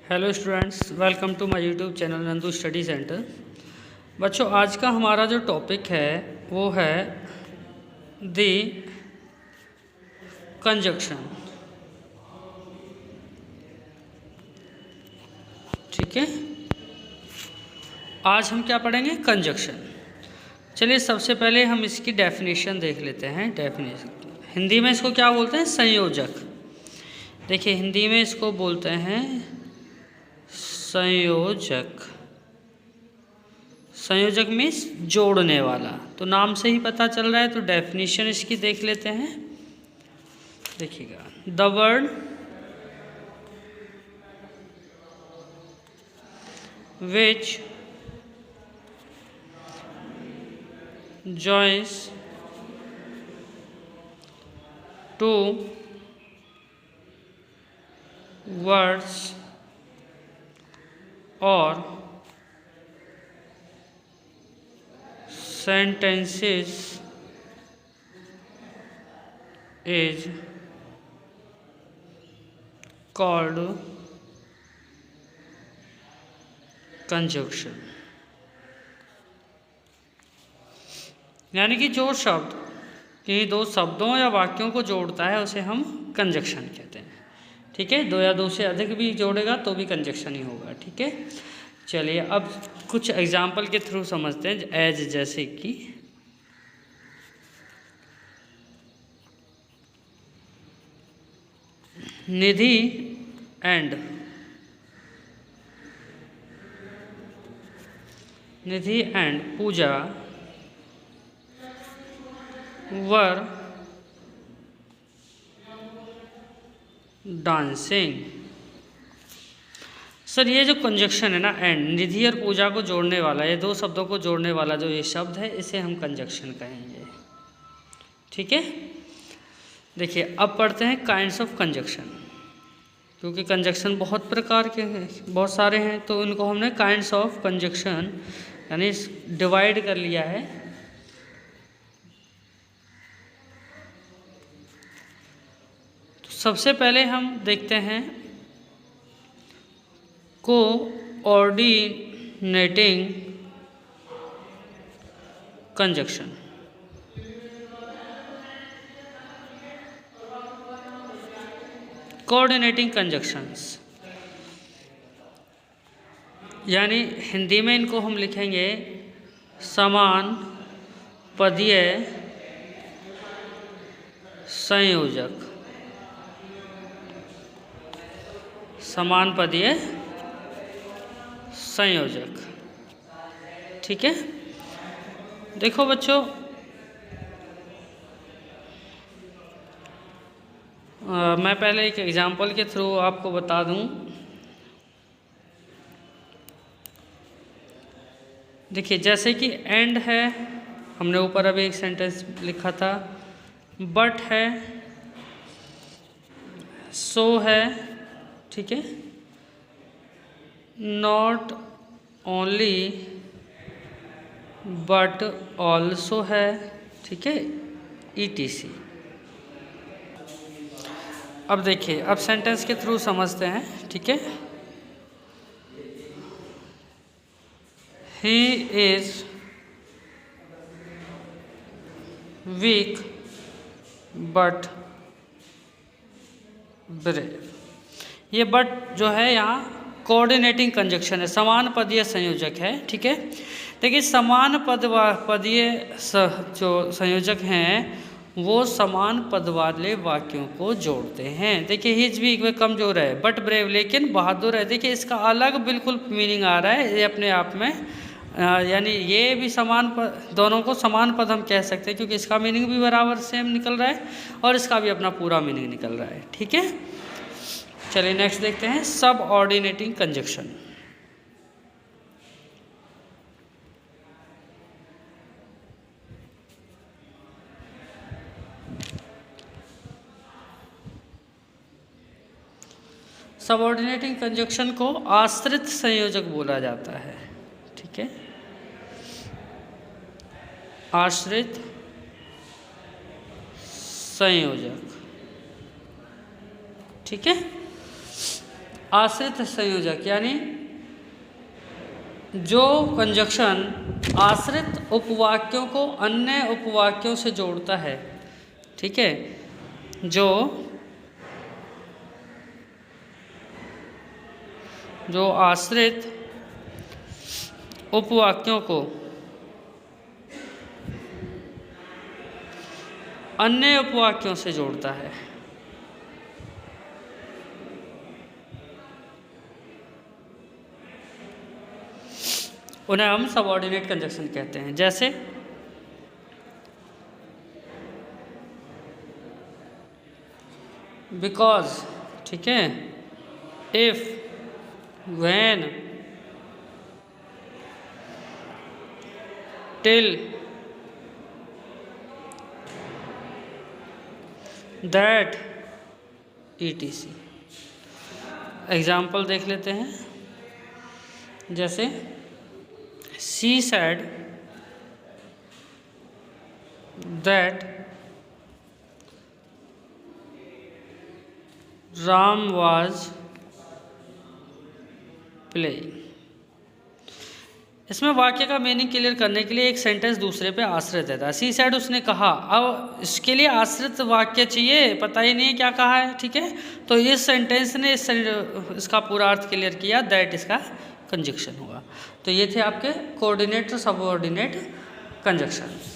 Hello students, welcome to my YouTube channel Nandu Study Centre. बच्चों, आज का हमारा जो टॉपिक है वो है दी कंजक्शन। ठीक है, आज हम क्या पढ़ेंगे? कंजक्शन। चलिए सबसे पहले हम इसकी डेफिनेशन देख लेते हैं। डेफिनेशन हिंदी में इसको क्या बोलते हैं? संयोजक। देखिए, हिंदी में इसको बोलते हैं संयोजक। संयोजक मीन्स जोड़ने वाला, तो नाम से ही पता चल रहा है। तो डेफिनेशन इसकी देख लेते हैं। देखिएगा, the word which joins two words or sentences is called conjunction। यानी कि जो शब्द किन्हीं दो शब्दों या वाक्यों को जोड़ता है उसे हम कंजक्शन कहते हैं। ठीक है, दो या दो से अधिक भी जोड़ेगा तो भी कंजक्शन ही होगा। ठीक है, चलिए अब कुछ एग्जाम्पल के थ्रू समझते हैं। एज जैसे कि Nidhi and Pooja were dancing. Sir, ये जो कंजक्शन है ना, एंड, निधि और पूजा को जोड़ने वाला, ये दो शब्दों को जोड़ने वाला जो ये शब्द है, इसे हम कंजक्शन कहेंगे। ठीक है, देखिए अब पढ़ते हैं काइंड्स ऑफ कंजक्शन। क्योंकि कंजक्शन बहुत प्रकार के हैं, बहुत सारे हैं, तो इनको हमने काइंड्स ऑफ कंजक्शन यानी डिवाइड कर लिया है। तो सबसे पहले हम देखते हैं कोऑर्डिनेटिंग कंजक्शन। कोऑर्डिनेटिंग कंजक्शंस यानी हिंदी में इनको हम लिखेंगे समान पदीय संयोजक। समान पदीय संयोजक। ठीक है, देखो बच्चों, मैं पहले एक एग्जाम्पल के थ्रू आपको बता दूं। देखिए, जैसे कि एंड है, हमने ऊपर अभी एक सेंटेंस लिखा था। बट है, सो है, ठीक है, नॉट ओनली बट ऑल्सो है, ठीक है, ETC। अब देखिए, अब सेंटेंस के थ्रू समझते हैं। ठीक है, he is weak but brave. ये बट जो है यहाँ कोऑर्डिनेटिंग कंजक्शन है, समान पदीय संयोजक है। ठीक है, देखिए समान पदीय जो संयोजक हैं वो समान पद वाले वाक्यों को जोड़ते हैं। देखिए, हिज वीक में कमजोर है, बट ब्रेव लेकिन बहादुर है। देखिए, इसका अलग बिल्कुल मीनिंग आ रहा है ये अपने आप में। यानी ये भी समान पद, दोनों को समान पद हम कह सकते हैं क्योंकि इसका मीनिंग भी बराबर सेम निकल रहा है और इसका भी अपना पूरा मीनिंग निकल रहा है। ठीक है, चलिए नेक्स्ट देखते हैं सबऑर्डिनेटिंग कंजक्शन। सबऑर्डिनेटिंग कंजक्शन को आश्रित संयोजक बोला जाता है। ठीक है, आश्रित संयोजक। ठीक है, आश्रित संयोजक यानी जो कंजक्शन आश्रित उपवाक्यों को अन्य उपवाक्यों से जोड़ता है, ठीक है, जो आश्रित उपवाक्यों को अन्य उपवाक्यों से जोड़ता है, उन्हें हम सबऑर्डिनेट कंजक्शन कहते हैं। जैसे बिकॉज, ठीक है, if, when, till, that, etc। Example देख लेते हैं। जैसे she said that Ram was playing। इसमें वाक्य का मीनिंग क्लियर करने के लिए एक सेंटेंस दूसरे पे आश्रित है। सी सैड, उसने कहा। अब इसके लिए आश्रित वाक्य चाहिए, पता ही नहीं है क्या कहा है, ठीक है। तो इस सेंटेंस ने इसका पूरा अर्थ क्लियर किया, दैट इसका कंजक्शन हुआ। तो ये थे आपके कोऑर्डिनेट और सबऑर्डिनेट कंजक्शन।